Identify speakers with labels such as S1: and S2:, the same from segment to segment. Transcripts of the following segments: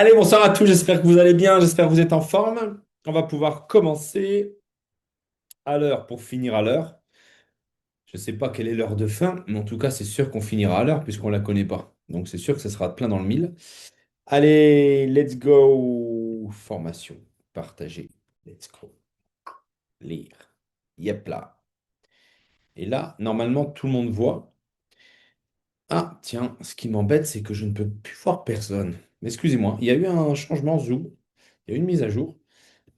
S1: Allez, bonsoir à tous, j'espère que vous allez bien, j'espère que vous êtes en forme. On va pouvoir commencer à l'heure pour finir à l'heure. Je ne sais pas quelle est l'heure de fin, mais en tout cas, c'est sûr qu'on finira à l'heure puisqu'on ne la connaît pas. Donc c'est sûr que ce sera plein dans le mille. Allez, let's go. Formation, partager, let's go. Lire. Yep là. Et là, normalement, tout le monde voit. Ah, tiens, ce qui m'embête, c'est que je ne peux plus voir personne. Excusez-moi, il y a eu un changement Zoom, il y a eu une mise à jour.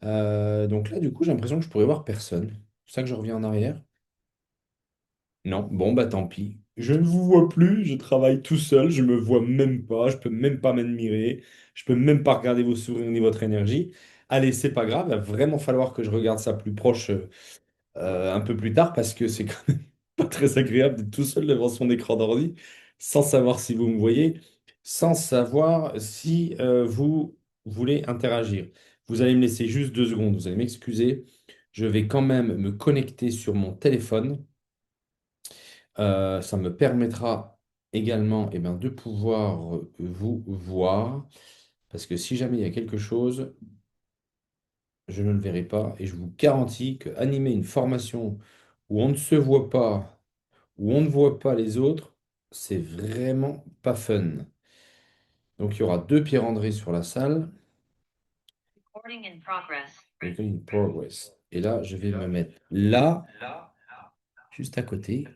S1: Donc là, du coup, j'ai l'impression que je pourrais voir personne. C'est pour ça que je reviens en arrière. Non, bon, bah tant pis. Je ne vous vois plus, je travaille tout seul, je me vois même pas, je peux même pas m'admirer, je peux même pas regarder vos sourires ni votre énergie. Allez, c'est pas grave, il va vraiment falloir que je regarde ça plus proche un peu plus tard parce que c'est quand même pas très agréable d'être tout seul devant son écran d'ordi sans savoir si vous me voyez, sans savoir si vous voulez interagir. Vous allez me laisser juste 2 secondes, vous allez m'excuser. Je vais quand même me connecter sur mon téléphone. Ça me permettra également de pouvoir vous voir parce que si jamais il y a quelque chose, je ne le verrai pas et je vous garantis que animer une formation où on ne se voit pas, où on ne voit pas les autres, c'est vraiment pas fun. Donc il y aura deux Pierre-André sur la salle. Recording in progress. Et là, je vais me mettre là, juste à côté.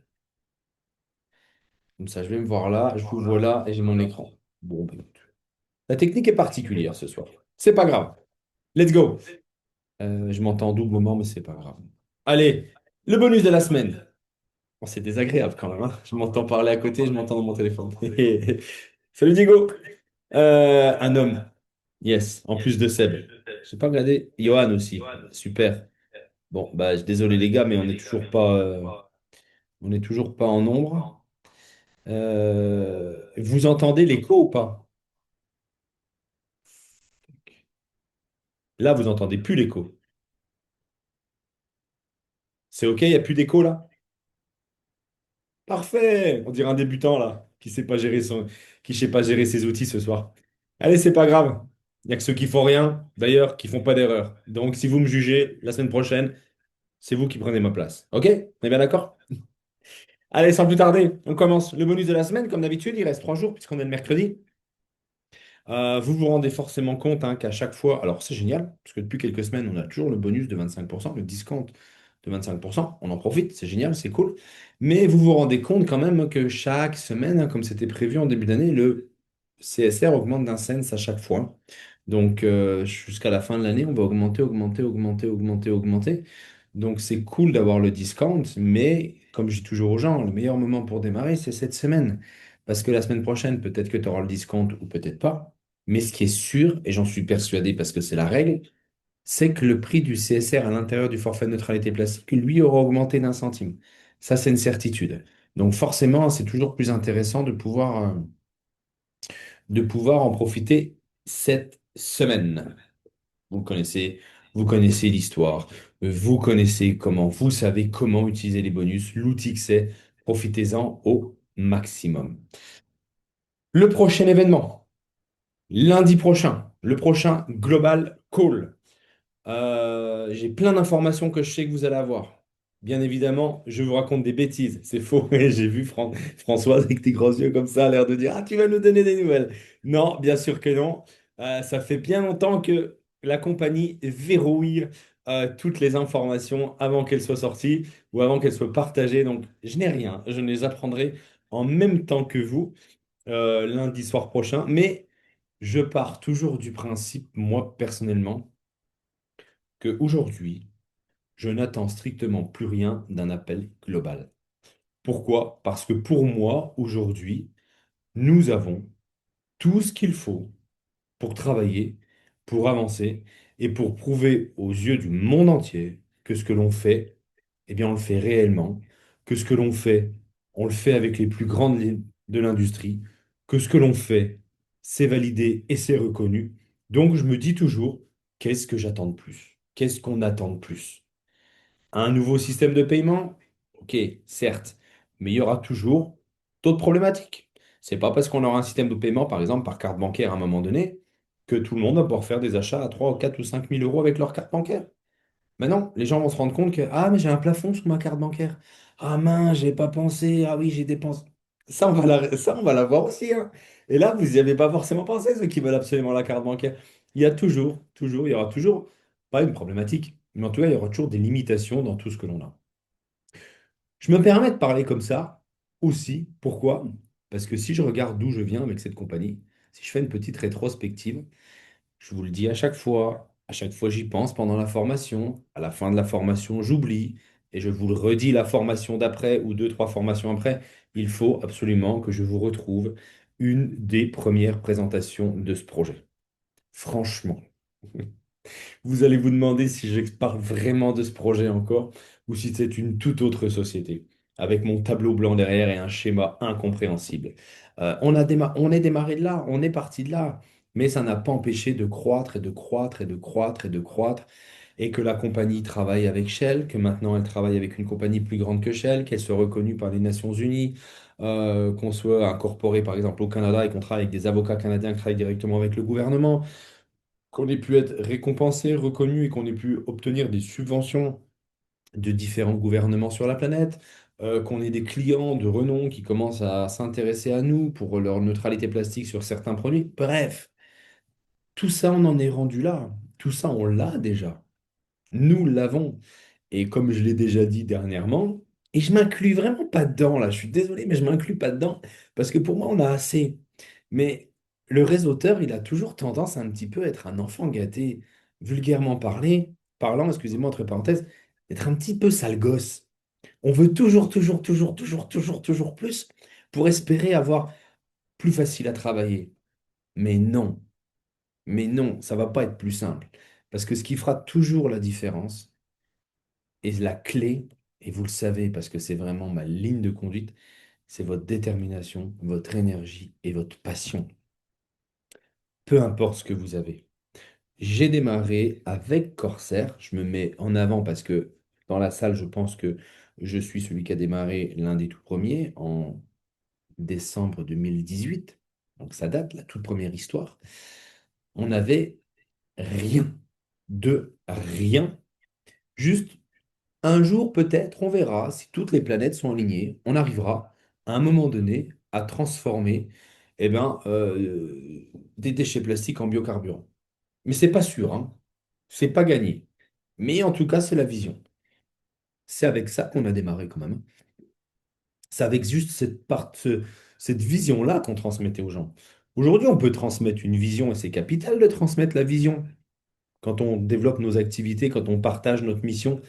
S1: Comme ça, je vais me voir là, je vous vois là et j'ai mon écran. Bon, ben, écoute. La technique est particulière ce soir. C'est pas grave. Let's go. Je m'entends en double moment, mais c'est pas grave. Allez, le bonus de la semaine. Bon, c'est désagréable quand même, hein. Je m'entends parler à côté, je m'entends dans mon téléphone. Salut Diego. Un homme. Yes, en plus de Seb. J'ai pas regardé. Johan aussi. Super. Bon, bah désolé les gars, mais on n'est toujours pas en nombre. Vous entendez l'écho ou pas? Là, vous entendez plus l'écho. C'est OK, il n'y a plus d'écho là? Parfait! On dirait un débutant là, qui sait pas gérer ses outils ce soir. Allez, c'est pas grave. Il n'y a que ceux qui font rien, d'ailleurs, qui font pas d'erreur. Donc, si vous me jugez la semaine prochaine, c'est vous qui prenez ma place. OK? On est bien d'accord? Allez, sans plus tarder, on commence. Le bonus de la semaine, comme d'habitude, il reste 3 jours puisqu'on est le mercredi. Vous vous rendez forcément compte hein, qu'à chaque fois, alors c'est génial, parce que depuis quelques semaines, on a toujours le bonus de 25%, le discount de 25%. On en profite, c'est génial, c'est cool. Mais vous vous rendez compte quand même que chaque semaine, hein, comme c'était prévu en début d'année, le CSR augmente d'un cent à chaque fois. Donc jusqu'à la fin de l'année, on va augmenter, augmenter, augmenter, augmenter, augmenter. Donc c'est cool d'avoir le discount, mais comme je dis toujours aux gens, le meilleur moment pour démarrer, c'est cette semaine. Parce que la semaine prochaine, peut-être que tu auras le discount ou peut-être pas. Mais ce qui est sûr, et j'en suis persuadé parce que c'est la règle, c'est que le prix du CSR à l'intérieur du forfait de neutralité plastique, lui, aura augmenté d'un centime. Ça, c'est une certitude. Donc forcément, c'est toujours plus intéressant de pouvoir en profiter cette semaine. Vous connaissez, vous connaissez l'histoire, vous connaissez comment, vous savez comment utiliser les bonus, l'outil que c'est, profitez-en au maximum. Le prochain événement, lundi prochain, le prochain Global Call. J'ai plein d'informations que je sais que vous allez avoir. Bien évidemment, je vous raconte des bêtises. C'est faux. J'ai vu Françoise avec tes grands yeux comme ça, a l'air de dire, ah, tu vas nous donner des nouvelles. Non, bien sûr que non. Ça fait bien longtemps que la compagnie verrouille toutes les informations avant qu'elles soient sorties ou avant qu'elles soient partagées. Donc, je n'ai rien. Je ne les apprendrai en même temps que vous lundi soir prochain. Mais je pars toujours du principe, moi personnellement, qu'aujourd'hui, je n'attends strictement plus rien d'un appel global. Pourquoi? Parce que pour moi, aujourd'hui, nous avons tout ce qu'il faut pour travailler, pour avancer et pour prouver aux yeux du monde entier que ce que l'on fait, eh bien, on le fait réellement, que ce que l'on fait, on le fait avec les plus grandes lignes de l'industrie, que ce que l'on fait, c'est validé et c'est reconnu. Donc, je me dis toujours, qu'est-ce que j'attends de plus? Qu'est-ce qu'on attend de plus? Un nouveau système de paiement? Ok, certes, mais il y aura toujours d'autres problématiques. C'est pas parce qu'on aura un système de paiement, par exemple par carte bancaire à un moment donné, que tout le monde va pouvoir faire des achats à 3 ou 4 ou 5 000 euros avec leur carte bancaire. Maintenant, les gens vont se rendre compte que, ah, mais j'ai un plafond sur ma carte bancaire. Ah mince, j'ai pas pensé. Ah oui, j'ai dépensé. Ça, on va l'avoir aussi, hein. Et là, vous n'y avez pas forcément pensé, ceux qui veulent absolument la carte bancaire. Il y a toujours, il y aura toujours, pas une problématique, mais en tout cas, il y aura toujours des limitations dans tout ce que l'on a. Je me permets de parler comme ça aussi. Pourquoi? Parce que si je regarde d'où je viens avec cette compagnie, si je fais une petite rétrospective, je vous le dis à chaque fois j'y pense pendant la formation, à la fin de la formation j'oublie, et je vous le redis la formation d'après ou deux, trois formations après, il faut absolument que je vous retrouve une des premières présentations de ce projet. Franchement. Vous allez vous demander si je parle vraiment de ce projet encore ou si c'est une toute autre société, avec mon tableau blanc derrière et un schéma incompréhensible. On est démarré de là, on est parti de là, mais ça n'a pas empêché de croître et de croître et de croître et de croître, et que la compagnie travaille avec Shell, que maintenant elle travaille avec une compagnie plus grande que Shell, qu'elle soit reconnue par les Nations Unies, qu'on soit incorporé par exemple au Canada et qu'on travaille avec des avocats canadiens qui travaillent directement avec le gouvernement, qu'on ait pu être récompensé, reconnu et qu'on ait pu obtenir des subventions de différents gouvernements sur la planète, qu'on ait des clients de renom qui commencent à s'intéresser à nous pour leur neutralité plastique sur certains produits. Bref, tout ça, on en est rendu là. Tout ça, on l'a déjà. Nous l'avons. Et comme je l'ai déjà dit dernièrement, et je m'inclus vraiment pas dedans là, je suis désolé, mais je m'inclus pas dedans parce que pour moi, on a assez. Mais le réseauteur, il a toujours tendance à un petit peu être un enfant gâté, vulgairement parlant, excusez-moi, entre parenthèses, être un petit peu sale gosse. On veut toujours plus pour espérer avoir plus facile à travailler. Mais non, mais non, ça va pas être plus simple. Parce que ce qui fera toujours la différence, et la clé, et vous le savez parce que c'est vraiment ma ligne de conduite, c'est votre détermination, votre énergie et votre passion. Peu importe ce que vous avez. J'ai démarré avec Corsair. Je me mets en avant parce que dans la salle, je pense que je suis celui qui a démarré l'un des tout premiers en décembre 2018. Donc ça date, la toute première histoire. On n'avait rien de rien. Juste un jour, peut-être, on verra si toutes les planètes sont alignées, on arrivera à un moment donné à transformer des déchets plastiques en biocarburant. Mais c'est pas sûr, hein. C'est pas gagné. Mais en tout cas, c'est la vision. C'est avec ça qu'on a démarré quand même. C'est avec juste cette vision-là qu'on transmettait aux gens. Aujourd'hui, on peut transmettre une vision et c'est capital de transmettre la vision. Quand on développe nos activités, quand on partage notre mission,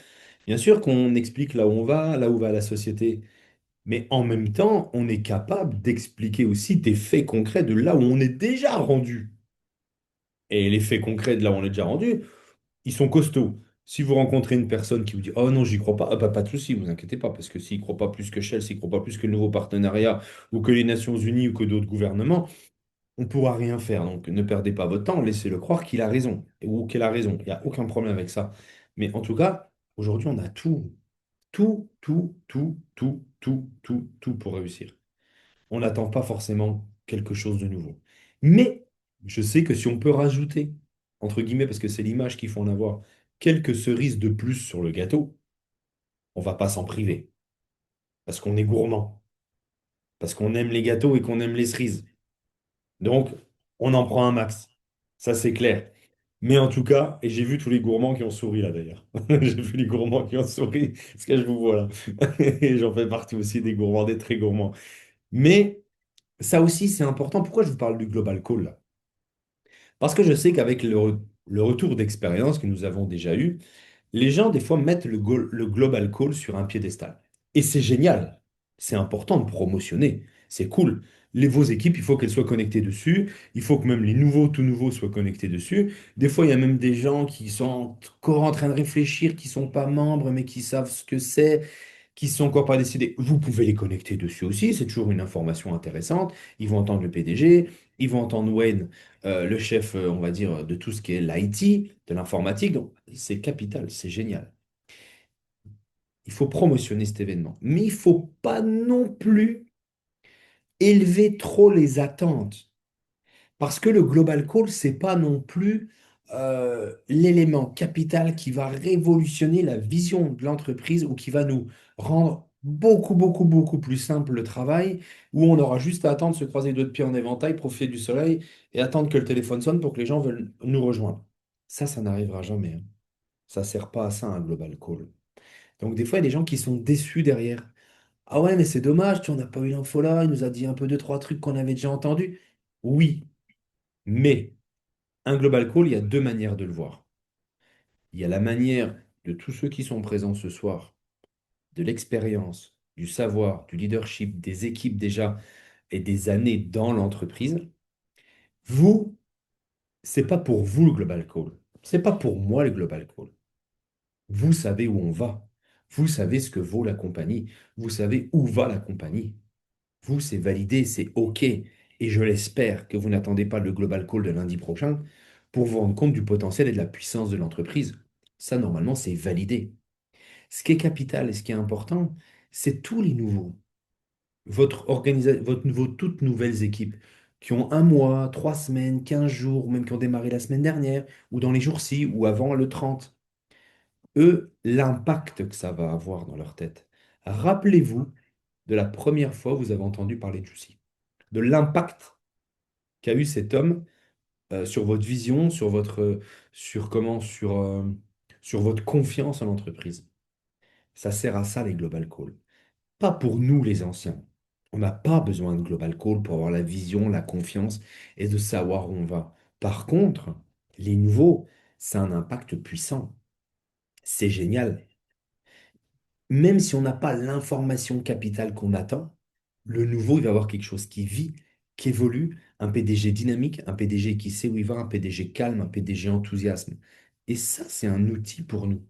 S1: bien sûr qu'on explique là où on va, là où va la société. Mais en même temps, on est capable d'expliquer aussi des faits concrets de là où on est déjà rendu. Et les faits concrets de là où on est déjà rendu, ils sont costauds. Si vous rencontrez une personne qui vous dit «Oh non, j'y crois pas», ah bah, pas de souci, vous inquiétez pas, parce que s'il ne croit pas plus que Shell, s'il ne croit pas plus que le nouveau partenariat, ou que les Nations Unies, ou que d'autres gouvernements, on ne pourra rien faire. Donc ne perdez pas votre temps, laissez-le croire qu'il a raison, ou qu'elle a raison. Il n'y a aucun problème avec ça. Mais en tout cas, aujourd'hui, on a tout. Tout pour réussir. On n'attend pas forcément quelque chose de nouveau. Mais je sais que si on peut rajouter, entre guillemets, parce que c'est l'image qu'il faut en avoir, quelques cerises de plus sur le gâteau, on va pas s'en priver. Parce qu'on est gourmand. Parce qu'on aime les gâteaux et qu'on aime les cerises. Donc, on en prend un max. Ça, c'est clair. Mais en tout cas, et j'ai vu tous les gourmands qui ont souri là d'ailleurs. J'ai vu les gourmands qui ont souri, parce que je vous vois là. Et j'en fais partie aussi des gourmands, des très gourmands. Mais ça aussi, c'est important. Pourquoi je vous parle du Global Call là? Parce que je sais qu'avec le retour d'expérience que nous avons déjà eu, les gens, des fois, mettent le Global Call sur un piédestal. Et c'est génial. C'est important de promotionner. C'est cool. Vos équipes, il faut qu'elles soient connectées dessus. Il faut que même les nouveaux, tout nouveaux, soient connectés dessus. Des fois, il y a même des gens qui sont encore en train de réfléchir, qui ne sont pas membres, mais qui savent ce que c'est, qui ne sont encore pas décidés. Vous pouvez les connecter dessus aussi. C'est toujours une information intéressante. Ils vont entendre le PDG, ils vont entendre Wayne, le chef, on va dire, de tout ce qui est l'IT, de l'informatique. Donc, c'est capital, c'est génial. Il faut promotionner cet événement. Mais il ne faut pas non plus élever trop les attentes. Parce que le global call, c'est pas non plus l'élément capital qui va révolutionner la vision de l'entreprise ou qui va nous rendre beaucoup, beaucoup, beaucoup plus simple le travail, où on aura juste à attendre, se croiser les doigts de pied en éventail, profiter du soleil et attendre que le téléphone sonne pour que les gens veulent nous rejoindre. Ça n'arrivera jamais, hein. Ça sert pas à ça, un global call. Donc des fois, il y a des gens qui sont déçus derrière. Ah ouais, mais c'est dommage, tu n'as pas eu l'info là, il nous a dit un peu deux, trois trucs qu'on avait déjà entendus. Oui, mais un global call, il y a deux manières de le voir. Il y a la manière de tous ceux qui sont présents ce soir, de l'expérience, du savoir, du leadership, des équipes déjà et des années dans l'entreprise. Vous, c'est pas pour vous le global call. C'est pas pour moi le global call. Vous savez où on va. Vous savez ce que vaut la compagnie. Vous savez où va la compagnie. Vous, c'est validé, c'est OK. Et je l'espère que vous n'attendez pas le global call de lundi prochain pour vous rendre compte du potentiel et de la puissance de l'entreprise. Ça, normalement, c'est validé. Ce qui est capital et ce qui est important, c'est tous les nouveaux. Vos toutes nouvelles équipes qui ont un mois, 3 semaines, 15 jours, ou même qui ont démarré la semaine dernière, ou dans les jours-ci, ou avant le 30. Eux, l'impact que ça va avoir dans leur tête. Rappelez-vous de la première fois où vous avez entendu parler de Juicy, de l'impact qu'a eu cet homme sur votre vision, sur comment, sur votre confiance en l'entreprise. Ça sert à ça les global calls. Pas pour nous les anciens. On n'a pas besoin de global call pour avoir la vision, la confiance et de savoir où on va. Par contre, les nouveaux, c'est un impact puissant. C'est génial. Même si on n'a pas l'information capitale qu'on attend, le nouveau, il va avoir quelque chose qui vit, qui évolue, un PDG dynamique, un PDG qui sait où il va, un PDG calme, un PDG enthousiasme. Et ça, c'est un outil pour nous.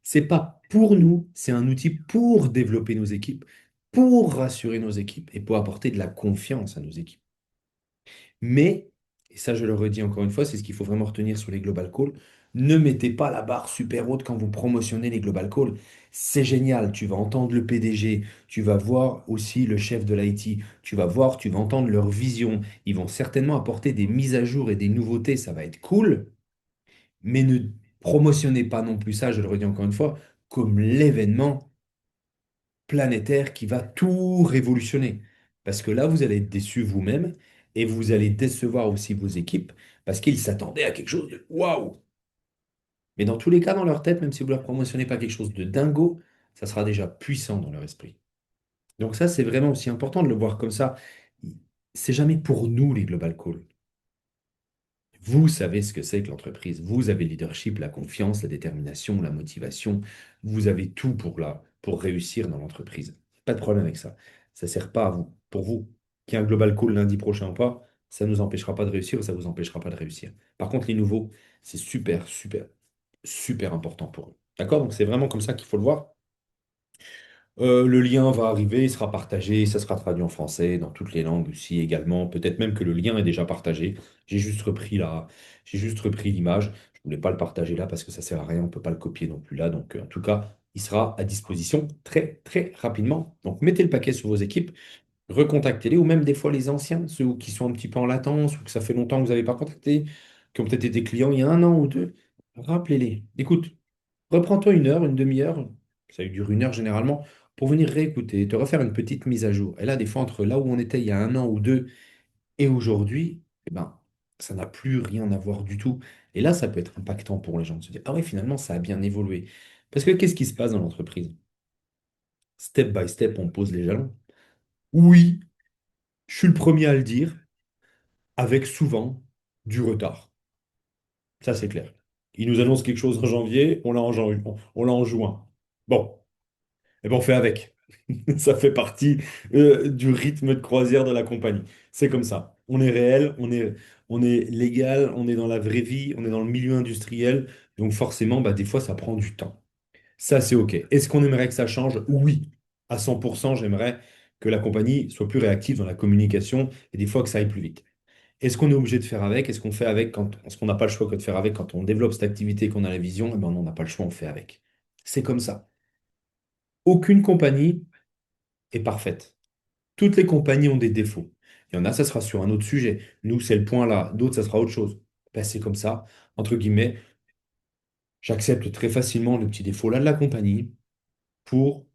S1: C'est pas pour nous, c'est un outil pour développer nos équipes, pour rassurer nos équipes et pour apporter de la confiance à nos équipes. Mais, et ça je le redis encore une fois, c'est ce qu'il faut vraiment retenir sur les global calls, ne mettez pas la barre super haute quand vous promotionnez les global calls. C'est génial, tu vas entendre le PDG, tu vas voir aussi le chef de l'IT, tu vas voir, tu vas entendre leur vision. Ils vont certainement apporter des mises à jour et des nouveautés, ça va être cool, mais ne promotionnez pas non plus ça, je le redis encore une fois, comme l'événement planétaire qui va tout révolutionner. Parce que là, vous allez être déçu vous-même et vous allez décevoir aussi vos équipes parce qu'ils s'attendaient à quelque chose de waouh. Mais dans tous les cas, dans leur tête, même si vous leur promotionnez pas quelque chose de dingo, ça sera déjà puissant dans leur esprit. Donc ça, c'est vraiment aussi important de le voir comme ça. C'est jamais pour nous les global calls. Vous savez ce que c'est que l'entreprise. Vous avez le leadership, la confiance, la détermination, la motivation. Vous avez tout pour réussir dans l'entreprise. Pas de problème avec ça. Ça ne sert pas à vous. Pour vous, qu'il y ait un global call lundi prochain ou pas, ça ne nous empêchera pas de réussir ou ça ne vous empêchera pas de réussir. Par contre, les nouveaux, c'est super, super, super important pour eux. D'accord? Donc c'est vraiment comme ça qu'il faut le voir. Le lien va arriver, il sera partagé, ça sera traduit en français, dans toutes les langues aussi également. Peut-être même que le lien est déjà partagé. J'ai juste repris j'ai juste repris l'image. Je voulais pas le partager là parce que ça sert à rien, on peut pas le copier non plus là. Donc en tout cas, il sera à disposition très très rapidement. Donc mettez le paquet sur vos équipes, recontactez-les ou même des fois les anciens, ceux qui sont un petit peu en latence ou que ça fait longtemps que vous n'avez pas contacté, qui ont peut-être été clients il y a un an ou deux. Rappelez-les. Écoute. Reprends-toi une heure, une demi-heure, ça dure une heure généralement, pour venir réécouter, te refaire une petite mise à jour. Et là, des fois, entre là où on était il y a un an ou deux et aujourd'hui, eh ben, ça n'a plus rien à voir du tout. Et là, ça peut être impactant pour les gens de se dire, ah ouais, finalement, ça a bien évolué. Parce que qu'est-ce qui se passe dans l'entreprise? Step by step, on pose les jalons. Oui, je suis le premier à le dire, avec souvent du retard. Ça, c'est clair. Ils nous annoncent quelque chose en janvier, on l'a en juin. Bon. Et ben on fait avec. Ça fait partie du rythme de croisière de la compagnie. C'est comme ça. On est réel, on est légal, on est dans la vraie vie, on est dans le milieu industriel. Donc forcément, bah, des fois, ça prend du temps. Ça, c'est OK. Est-ce qu'on aimerait que ça change? Oui. À 100%, j'aimerais que la compagnie soit plus réactive dans la communication et des fois que ça aille plus vite. Est-ce qu'on est obligé de faire avec? Est-ce qu'on fait avec quand est-ce qu'on n'a pas le choix que de faire avec quand on développe cette activité, qu'on a la vision? Eh ben, non, on n'a pas le choix, on fait avec. C'est comme ça. Aucune compagnie est parfaite. Toutes les compagnies ont des défauts. Il y en a, ça sera sur un autre sujet. Nous, c'est le point là. D'autres, ça sera autre chose. Ben, c'est comme ça, entre guillemets. J'accepte très facilement le petit défaut là de la compagnie pour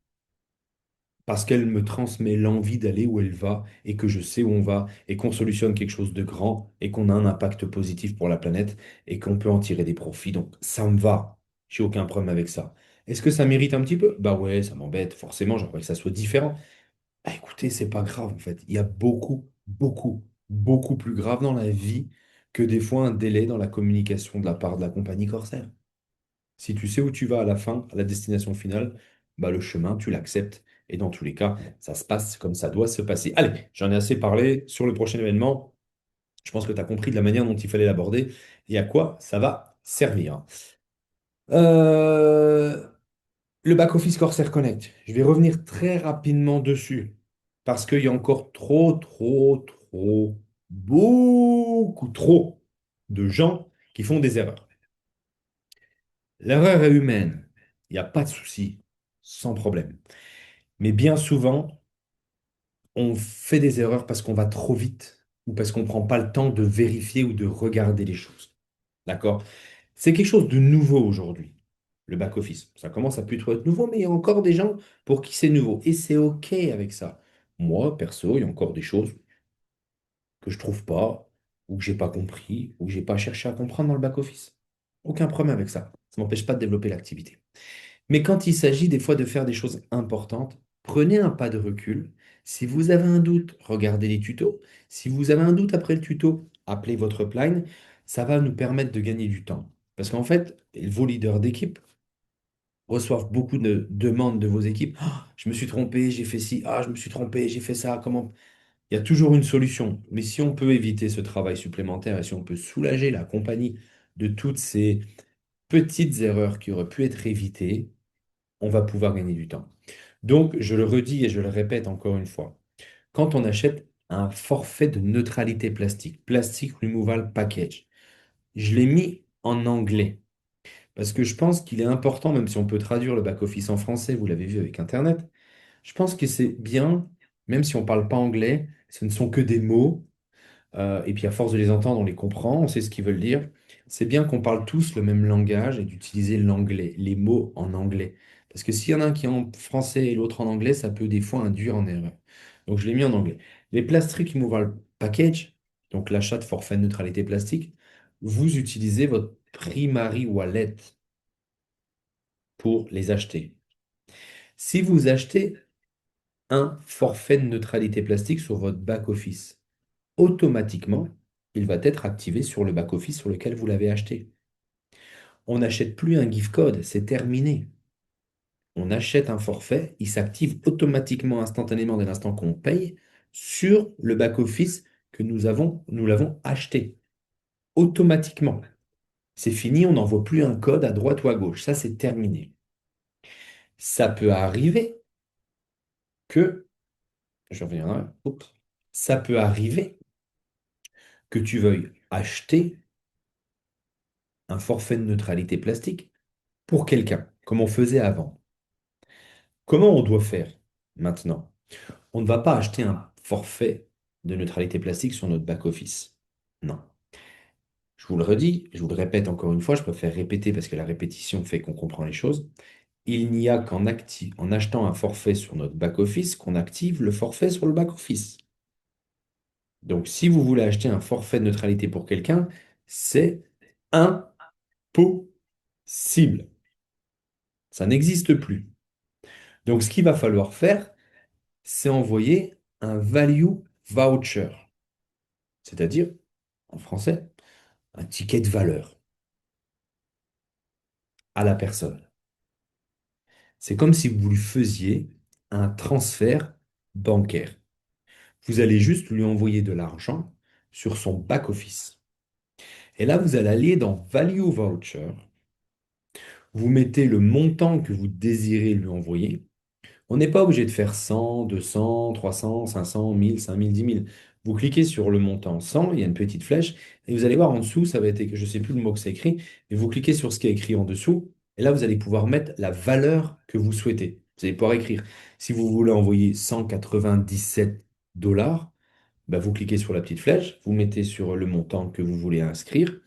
S1: parce qu'elle me transmet l'envie d'aller où elle va et que je sais où on va et qu'on solutionne quelque chose de grand et qu'on a un impact positif pour la planète et qu'on peut en tirer des profits. Donc ça me va. J'ai aucun problème avec ça. Est-ce que ça mérite un petit peu? Bah ouais, ça m'embête. Forcément, j'aimerais que ça soit différent. Bah écoutez, c'est pas grave en fait. Il y a beaucoup, beaucoup, beaucoup plus grave dans la vie que des fois un délai dans la communication de la part de la compagnie Corsair. Si tu sais où tu vas à la fin, à la destination finale, bah le chemin, tu l'acceptes. Et dans tous les cas, ça se passe comme ça doit se passer. Allez, j'en ai assez parlé sur le prochain événement. Je pense que tu as compris de la manière dont il fallait l'aborder et à quoi ça va servir. Euh, le back-office Corsair Connect, je vais revenir très rapidement dessus parce qu'il y a encore trop, trop, trop, beaucoup trop de gens qui font des erreurs. L'erreur est humaine, il n'y a pas de souci, sans problème. Mais bien souvent, on fait des erreurs parce qu'on va trop vite ou parce qu'on ne prend pas le temps de vérifier ou de regarder les choses. D'accord? C'est quelque chose de nouveau aujourd'hui, le back-office. Ça commence à plutôt être nouveau, mais il y a encore des gens pour qui c'est nouveau. Et c'est OK avec ça. Moi, perso, il y a encore des choses que je trouve pas, ou que j'ai pas compris, ou que j'ai pas cherché à comprendre dans le back-office. Aucun problème avec ça. Ça m'empêche pas de développer l'activité. Mais quand il s'agit des fois de faire des choses importantes, prenez un pas de recul. Si vous avez un doute, regardez les tutos. Si vous avez un doute après le tuto, appelez votre upline. Ça va nous permettre de gagner du temps. Parce qu'en fait, vos leaders d'équipe reçoivent beaucoup de demandes de vos équipes. Ah, je me suis trompé, j'ai fait ci. Ah, je me suis trompé, j'ai fait ça. Comment? Il y a toujours une solution. Mais si on peut éviter ce travail supplémentaire et si on peut soulager la compagnie de toutes ces petites erreurs qui auraient pu être évitées, on va pouvoir gagner du temps. Donc, je le redis et je le répète encore une fois, quand on achète un forfait de neutralité plastique, Plastic Removal Package, je l'ai mis en anglais parce que je pense qu'il est important, même si on peut traduire le back-office en français, vous l'avez vu avec Internet, je pense que c'est bien, même si on ne parle pas anglais, ce ne sont que des mots, et puis à force de les entendre, on les comprend, on sait ce qu'ils veulent dire. C'est bien qu'on parle tous le même langage et d'utiliser l'anglais, les mots en anglais. Parce que s'il y en a un qui est en français et l'autre en anglais, ça peut des fois induire en erreur. Donc je l'ai mis en anglais. Les Plastic Removal Package, donc l'achat de forfait de neutralité plastique, vous utilisez votre Primary Wallet pour les acheter. Si vous achetez un forfait de neutralité plastique sur votre back-office, automatiquement, il va être activé sur le back-office sur lequel vous l'avez acheté. On n'achète plus un gift code, c'est terminé. On achète un forfait, il s'active automatiquement, instantanément dès l'instant qu'on paye sur le back-office que nous l'avons acheté. Automatiquement. C'est fini, on n'envoie plus un code à droite ou à gauche. Ça, c'est terminé. Ça peut arriver que, je reviendrai, oups. Ça peut arriver que tu veuilles acheter un forfait de neutralité plastique pour quelqu'un, comme on faisait avant. Comment on doit faire maintenant? On ne va pas acheter un forfait de neutralité plastique sur notre back-office. Non. Je vous le redis, je vous le répète encore une fois, je préfère répéter parce que la répétition fait qu'on comprend les choses. Il n'y a en achetant un forfait sur notre back-office qu'on active le forfait sur le back-office. Donc, si vous voulez acheter un forfait de neutralité pour quelqu'un, c'est impossible. Ça n'existe plus. Donc, ce qu'il va falloir faire, c'est envoyer un value voucher, c'est-à-dire, en français, un ticket de valeur à la personne. C'est comme si vous lui faisiez un transfert bancaire. Vous allez juste lui envoyer de l'argent sur son back-office. Et là, vous allez aller dans Value Voucher. Vous mettez le montant que vous désirez lui envoyer. On n'est pas obligé de faire 100, 200, 300, 500, 1000, 5000, 10 000. Vous cliquez sur le montant 100, il y a une petite flèche, et vous allez voir en dessous, ça va être, je ne sais plus le mot que c'est écrit, mais vous cliquez sur ce qui est écrit en dessous, et là, vous allez pouvoir mettre la valeur que vous souhaitez. Vous allez pouvoir écrire, si vous voulez envoyer 197 dollars, Bah, vous cliquez sur la petite flèche, vous mettez sur le montant que vous voulez inscrire,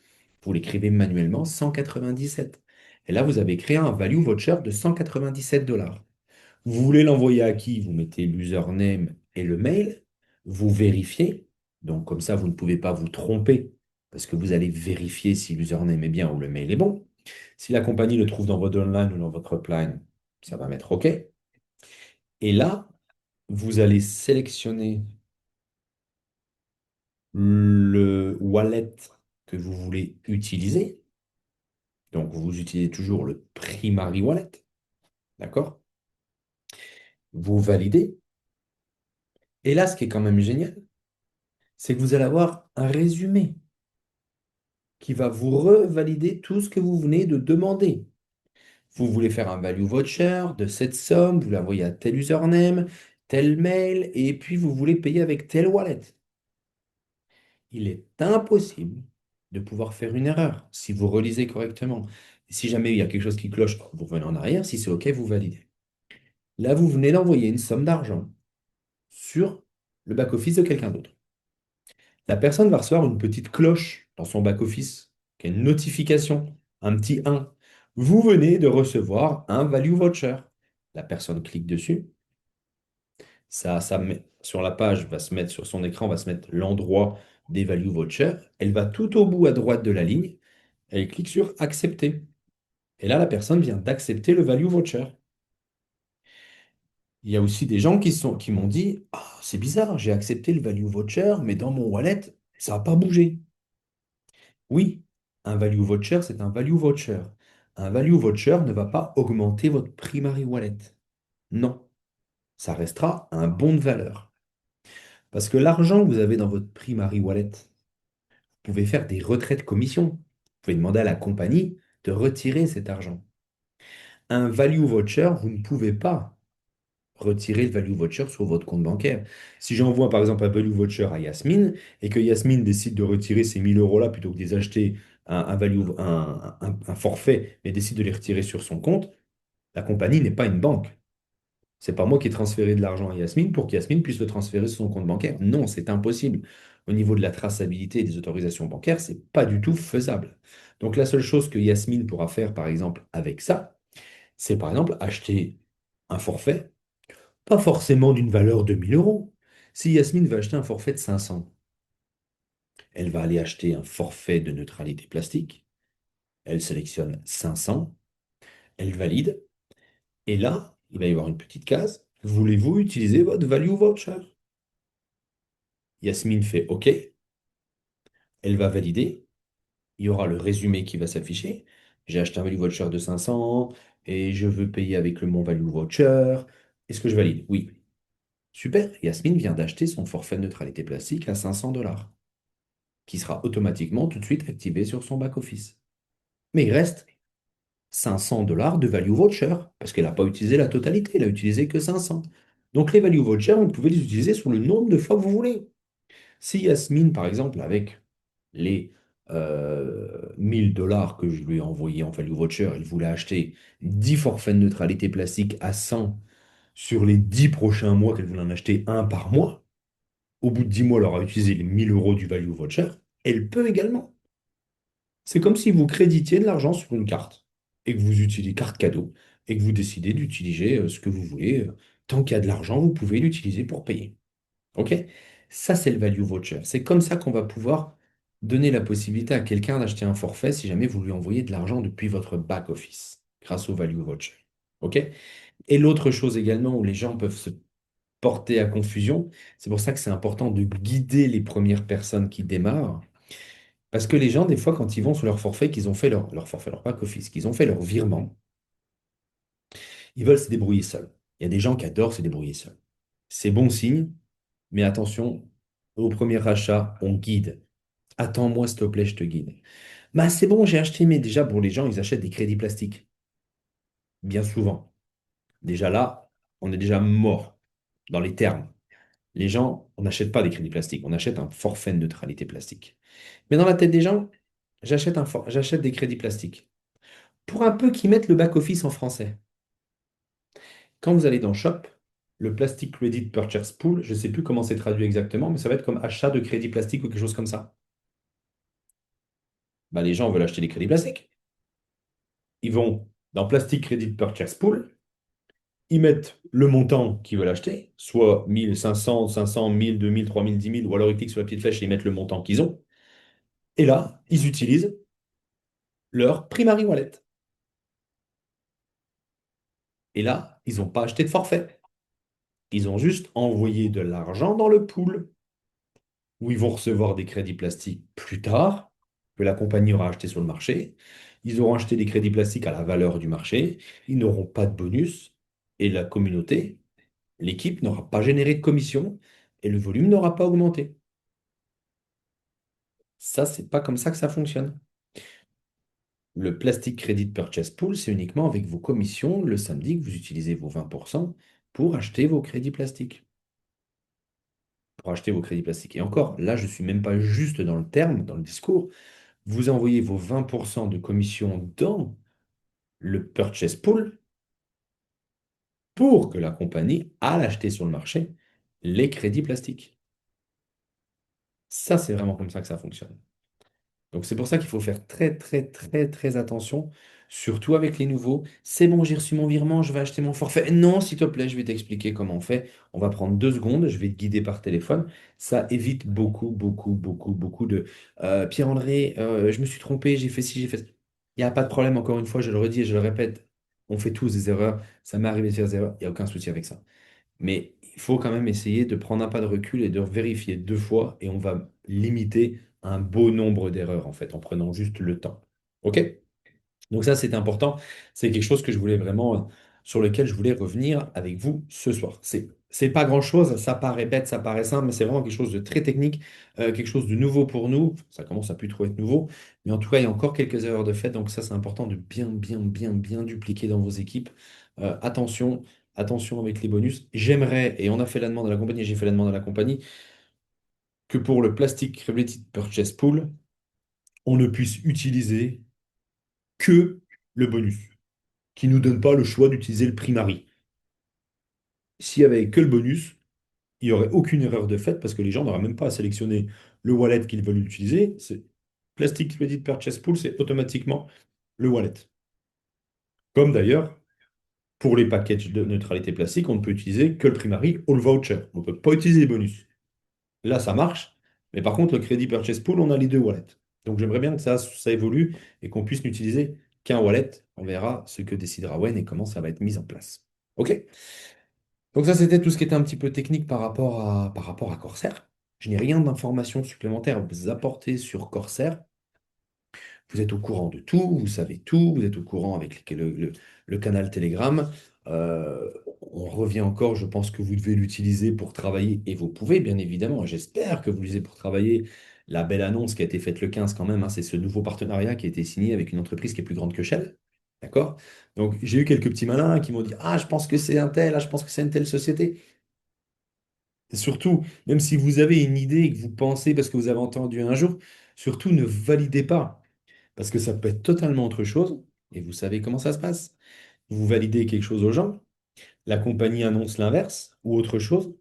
S1: vous l'écrivez manuellement 197. Et là, vous avez créé un value voucher de 197 dollars. Vous voulez l'envoyer à qui? Vous mettez l'username et le mail, vous vérifiez. Donc comme ça, vous ne pouvez pas vous tromper parce que vous allez vérifier si l'username est bien ou le mail est bon. Si la compagnie le trouve dans votre online ou dans votre upline, ça va mettre OK. Et là, vous allez sélectionner le wallet que vous voulez utiliser. Donc vous utilisez toujours le primary wallet, d'accord? Vous validez. Et là, ce qui est quand même génial, c'est que vous allez avoir un résumé qui va vous revalider tout ce que vous venez de demander. Vous voulez faire un value voucher de cette somme, vous l'envoyez à tel username, tel mail, et puis vous voulez payer avec tel wallet. Il est impossible de pouvoir faire une erreur si vous relisez correctement. Si jamais il y a quelque chose qui cloche, vous revenez en arrière. Si c'est OK, vous validez. Là, vous venez d'envoyer une somme d'argent sur le back-office de quelqu'un d'autre. La personne va recevoir une petite cloche dans son back-office, qui est une notification, un petit 1. Vous venez de recevoir un value voucher. La personne clique dessus. Sur la page, va se mettre sur son écran, va se mettre l'endroit des value vouchers. Elle va tout au bout à droite de la ligne. Elle clique sur accepter. Et là, la personne vient d'accepter le value voucher. Il y a aussi des gens qui m'ont dit, ah, c'est bizarre, j'ai accepté le value voucher, mais dans mon wallet, ça n'a pas bougé. Oui, un value voucher, c'est un value voucher. Un value voucher ne va pas augmenter votre primary wallet. Non, ça restera un bon de valeur. Parce que l'argent que vous avez dans votre primary wallet, vous pouvez faire des retraits de commission. Vous pouvez demander à la compagnie de retirer cet argent. Un value voucher, vous ne pouvez pas retirer le value voucher sur votre compte bancaire. Si j'envoie par exemple un value voucher à Yasmine et que Yasmine décide de retirer ces 1 000 € là plutôt que de les acheter un forfait et décide de les retirer sur son compte, la compagnie n'est pas une banque. C'est pas moi qui ai transféré de l'argent à Yasmine pour qu'Yasmine puisse le transférer sur son compte bancaire. Non, c'est impossible. Au niveau de la traçabilité et des autorisations bancaires, c'est pas du tout faisable. Donc la seule chose que Yasmine pourra faire, par exemple, avec ça, c'est par exemple acheter un forfait, pas forcément d'une valeur de 1 000 €. Si Yasmine veut acheter un forfait de 500, elle va aller acheter un forfait de neutralité plastique, elle sélectionne 500, elle valide, et là, il va y avoir une petite case. Voulez-vous utiliser votre value voucher? Yasmine fait OK, elle va valider, il y aura le résumé qui va s'afficher. J'ai acheté un value voucher de 500 et je veux payer avec le mon value voucher. Est-ce que je valide? Oui. Super, Yasmine vient d'acheter son forfait de neutralité plastique à 500 dollars, qui sera automatiquement tout de suite activé sur son back-office. Mais il reste 500 dollars de value voucher, parce qu'elle n'a pas utilisé la totalité, elle n'a utilisé que 500. Donc les value vouchers, vous pouvez les utiliser sur le nombre de fois que vous voulez. Si Yasmine, par exemple, avec les 1000 dollars que je lui ai envoyés en value voucher, elle voulait acheter 10 forfaits de neutralité plastique à 100 sur les 10 prochains mois, qu'elle voulait en acheter un par mois, au bout de 10 mois, elle aura utilisé les 1000 € du value voucher, elle peut également. C'est comme si vous créditiez de l'argent sur une carte et que vous utilisez carte cadeau et que vous décidez d'utiliser ce que vous voulez. Tant qu'il y a de l'argent, vous pouvez l'utiliser pour payer. OK? Ça, c'est le value voucher. C'est comme ça qu'on va pouvoir donner la possibilité à quelqu'un d'acheter un forfait si jamais vous lui envoyez de l'argent depuis votre back-office grâce au value voucher. OK? Et l'autre chose également où les gens peuvent se porter à confusion, c'est pour ça que c'est important de guider les premières personnes qui démarrent. Parce que les gens, des fois, quand ils vont sur leur forfait, qu'ils ont fait leur forfait, leur back-office, qu'ils ont fait leur virement, ils veulent se débrouiller seuls. Il y a des gens qui adorent se débrouiller seuls. C'est bon signe, mais attention, au premier achat, on guide. Attends-moi, s'il te plaît, je te guide. Bah, c'est bon, j'ai acheté, mais déjà, pour les gens, ils achètent des crédits plastiques. Bien souvent. Déjà là, on est déjà mort dans les termes. Les gens, on n'achète pas des crédits plastiques, on achète un forfait de neutralité plastique. Mais dans la tête des gens, j'achète des crédits plastiques. Pour un peu qu'ils mettent le back-office en français. Quand vous allez dans Shop, le Plastic Credit Purchase Pool, je ne sais plus comment c'est traduit exactement, mais ça va être comme achat de crédit plastique ou quelque chose comme ça. Bah, les gens veulent acheter des crédits plastiques. Ils vont dans Plastic Credit Purchase Pool, ils mettent le montant qu'ils veulent acheter, soit 1500, 500, 1000, 2000, 3000, 10 000, ou alors ils cliquent sur la petite flèche et ils mettent le montant qu'ils ont. Et là, ils utilisent leur Primary Wallet. Et là, ils n'ont pas acheté de forfait. Ils ont juste envoyé de l'argent dans le pool où ils vont recevoir des crédits plastiques plus tard, que la compagnie aura acheté sur le marché. Ils auront acheté des crédits plastiques à la valeur du marché. Ils n'auront pas de bonus. Et la communauté, l'équipe n'aura pas généré de commission et le volume n'aura pas augmenté. Ça, c'est pas comme ça que ça fonctionne. Le Plastic Credit Purchase Pool, c'est uniquement avec vos commissions le samedi que vous utilisez vos 20% pour acheter vos crédits plastiques. Pour acheter vos crédits plastiques. Et encore, là, je ne suis même pas juste dans le terme, dans le discours. Vous envoyez vos 20% de commission dans le Purchase Pool pour que la compagnie aille acheter sur le marché les crédits plastiques. Ça, c'est vraiment comme ça que ça fonctionne. Donc c'est pour ça qu'il faut faire très très très très attention, surtout avec les nouveaux. C'est bon, j'ai reçu mon virement, je vais acheter mon forfait. Non, s'il te plaît, je vais t'expliquer comment on fait. On va prendre 2 secondes, je vais te guider par téléphone. Ça évite beaucoup, beaucoup, beaucoup, beaucoup de Pierre-André, je me suis trompé, j'ai fait ci, j'ai fait ça. Il n'y a pas de problème, encore une fois, je le redis et je le répète. On fait tous des erreurs, ça m'est arrivé de faire des erreurs, il n'y a aucun souci avec ça. Mais il faut quand même essayer de prendre un pas de recul et de vérifier 2 fois et on va limiter un beau nombre d'erreurs en fait en prenant juste le temps. OK? Donc ça, c'est important. C'est quelque chose que je voulais vraiment, sur lequel je voulais revenir avec vous ce soir. C'est pas grand-chose, ça paraît bête, ça paraît simple, mais c'est vraiment quelque chose de très technique, quelque chose de nouveau pour nous. Ça commence à plus trop être nouveau, mais en tout cas, il y a encore quelques erreurs de fait. Donc ça, c'est important de bien, bien, bien, bien dupliquer dans vos équipes. Attention, attention avec les bonus. J'aimerais, et on a fait la demande à la compagnie, j'ai fait la demande à la compagnie, que pour le Plastic Related Purchase Pool, on ne puisse utiliser que le bonus, qui ne nous donne pas le choix d'utiliser le primary. S'il n'y avait que le bonus, il n'y aurait aucune erreur de fait parce que les gens n'auraient même pas à sélectionner le wallet qu'ils veulent utiliser. C'est Plastic Credit Purchase Pool, c'est automatiquement le wallet. Comme d'ailleurs, pour les packages de neutralité plastique, on ne peut utiliser que le primary ou le voucher. On ne peut pas utiliser les bonus. Là, ça marche. Mais par contre, le Credit Purchase Pool, on a les deux wallets. Donc j'aimerais bien que ça évolue et qu'on puisse n'utiliser qu'un wallet. On verra ce que décidera Wen et comment ça va être mis en place. OK? Donc ça, c'était tout ce qui était un petit peu technique par rapport à Corsair. Je n'ai rien d'informations supplémentaires à vous apporter sur Corsair. Vous êtes au courant de tout, vous savez tout, vous êtes au courant avec le canal Telegram. Euh, on revient encore, je pense que vous devez l'utiliser pour travailler, et vous pouvez, bien évidemment, j'espère que vous l'utilisez pour travailler. La belle annonce qui a été faite le 15 quand même, hein, c'est ce nouveau partenariat qui a été signé avec une entreprise qui est plus grande que Shell. D'accord? Donc j'ai eu quelques petits malins qui m'ont dit, ah, je pense que c'est un tel, ah, je pense que c'est une telle société. Et surtout, même si vous avez une idée et que vous pensez parce que vous avez entendu un jour, surtout ne validez pas. Parce que ça peut être totalement autre chose. Et vous savez comment ça se passe. Vous validez quelque chose aux gens, la compagnie annonce l'inverse ou autre chose.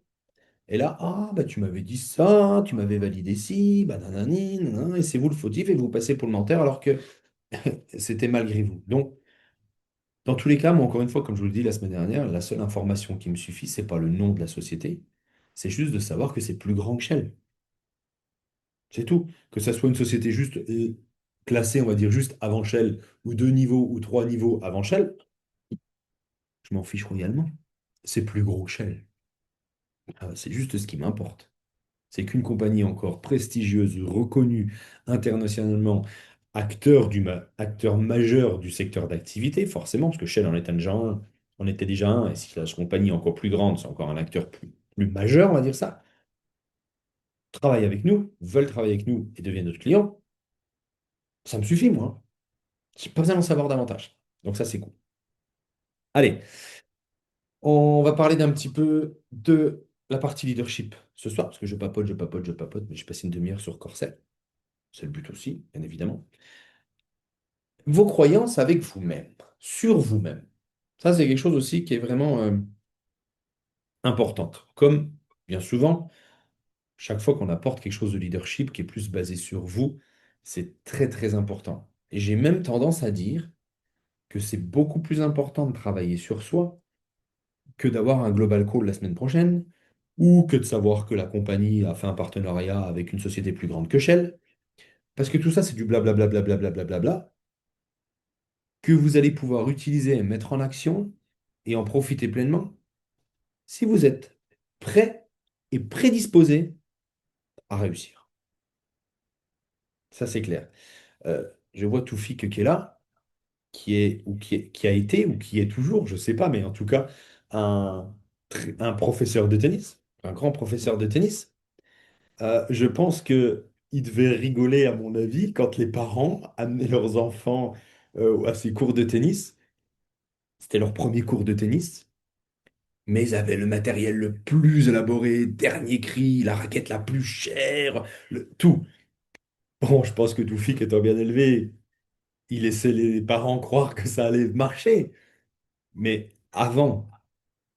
S1: Et là, ah, bah tu m'avais dit ça, tu m'avais validé ci, bah nanani, nanana, et c'est vous le fautif et vous passez pour le menteur alors que c'était malgré vous. Donc, dans tous les cas, moi, encore une fois, comme je vous le dis la semaine dernière, la seule information qui me suffit, c'est pas le nom de la société, c'est juste de savoir que c'est plus grand que Shell. C'est tout. Que ça soit une société juste classée, on va dire juste avant Shell, ou 2 niveaux ou 3 niveaux avant Shell, je m'en fiche royalement. C'est plus gros que Shell. C'est juste ce qui m'importe. C'est qu'une compagnie encore prestigieuse, reconnue internationalement, acteur majeur du secteur d'activité, forcément, parce que Shell en était déjà un, et si la compagnie est encore plus grande, c'est encore un acteur plus majeur, on va dire ça, travaillent avec nous, veulent travailler avec nous et deviennent notre client, ça me suffit, moi. J'ai pas besoin d'en savoir davantage. Donc ça, c'est cool. Allez, on va parler d'un petit peu de la partie leadership ce soir, parce que je papote, je papote, je papote, mais j'ai passé une demi-heure sur Corsair. C'est le but aussi, bien évidemment. Vos croyances avec vous-même, sur vous-même. Ça, c'est quelque chose aussi qui est vraiment importante. Comme bien souvent, chaque fois qu'on apporte quelque chose de leadership qui est plus basé sur vous, c'est très très important. Et j'ai même tendance à dire que c'est beaucoup plus important de travailler sur soi que d'avoir un global call la semaine prochaine, ou que de savoir que la compagnie a fait un partenariat avec une société plus grande que Shell, parce que tout ça, c'est du blablabla, blablabla, blablabla, que vous allez pouvoir utiliser, mettre en action et en profiter pleinement si vous êtes prêt et prédisposé à réussir. Ça, c'est clair. Je vois Toufik qui est là, qui a été ou qui est toujours, je ne sais pas, mais en tout cas, un, un professeur de tennis, un grand professeur de tennis. Je pense que il devait rigoler, à mon avis, quand les parents amenaient leurs enfants à ces cours de tennis. C'était leur premier cours de tennis, mais ils avaient le matériel le plus élaboré, dernier cri, la raquette la plus chère, tout. Bon, je pense que Toufik étant bien élevé, il laissait les parents croire que ça allait marcher. Mais avant,